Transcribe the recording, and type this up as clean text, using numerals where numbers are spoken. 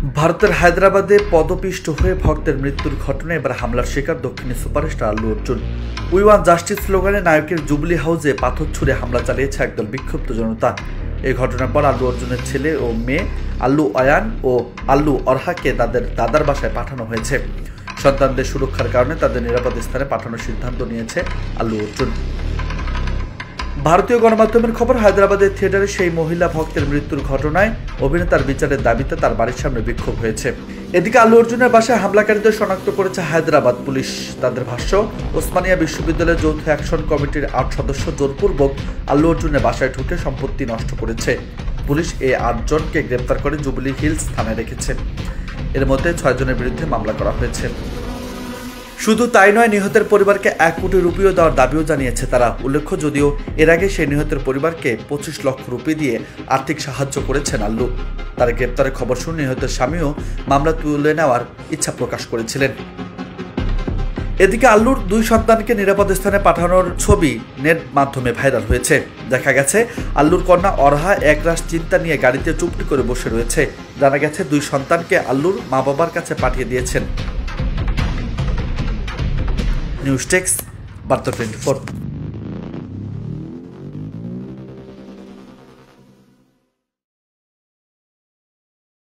ভারতের হায়দ্রাবাদে পদপিষ্ট হয়ে ভক্তের মৃত্যুর ঘটনায় এবার হামলার শিকার দক্ষিণী superstar Allu Arjun. We want justice স্লোগানে নায়কের জুবলি হাউসে পাথর ছুঁড়ে হামলা চালিয়েছে একদল বিক্ষুব্ধ জনতা। এই ঘটনার পর আল্লু অর্জুনের ছেলে ও মেয়ে আল্লু আয়ান ও আল্লু অরহাকে তাদের দাদার বাসায় পাঠানো হয়েছে। সন্তানদের সুরক্ষার কারণে তাদের নিরাপদ স্থানে পাঠানোর সিদ্ধান্ত নিয়েছে আল্লু অর্জুন। ভারতীয় গণমাধ্যমের খবর, হায়দ্রাবাদের থিয়েটারে সেই মহিলা ভক্তের মৃত্যুর ঘটনায় অভিনেতার বিচারের দাবিতে তার বাড়ির সামনে বিক্ষোভ হয়েছে। এদিকে আল্লু অর্জুনের বাসায় হামলাকারীদের শনাক্ত করেছে হায়দ্রাবাদ পুলিশ। তাদের ভাষ্য, ওসমানিয়া বিশ্ববিদ্যালয়ের যৌথ অ্যাকশন কমিটির ৮ সদস্য জোরপূর্বক আল্লু অর্জুনের বাসায় ঢুকে সম্পত্তি নষ্ট করেছে। পুলিশ এই ৮ জনকে গ্রেপ্তার করে জুবিলি হিলস থানায় রেখেছে। এর মধ্যে ৬ জনের বিরুদ্ধে মামলা করা হয়েছে। শুধু তাই নয়, নিহতের পরিবারকে ১ কোটি রুপিও দেওয়ার দাবিও জানিয়েছে তারা। উল্লেখ্য, যদিও এর আগে সেই নিহতের পরিবারকে ২৫ লক্ষ রুপি দিয়ে আর্থিক সাহায্য করেছেন আল্লু। তার গ্রেপ্তারের খবর শুনে নিহতের স্বামীও মামলা তুলে নেওয়ার ইচ্ছা প্রকাশ করেছিলেন। এদিকে আল্লুর ২ সন্তানকে নিরাপদ স্থানে পাঠানোর ছবি নেট মাধ্যমে ভাইরাল হয়েছে। দেখা গেছে আল্লুর কন্যা অরহা একরাশ চিন্তা নিয়ে গাড়িতে চুপটি করে বসে রয়েছে। জানা গেছে ২ সন্তানকে আল্লুর মা বাবার কাছে পাঠিয়ে দিয়েছেন। নিউজ টেক্স, বার্তা 24।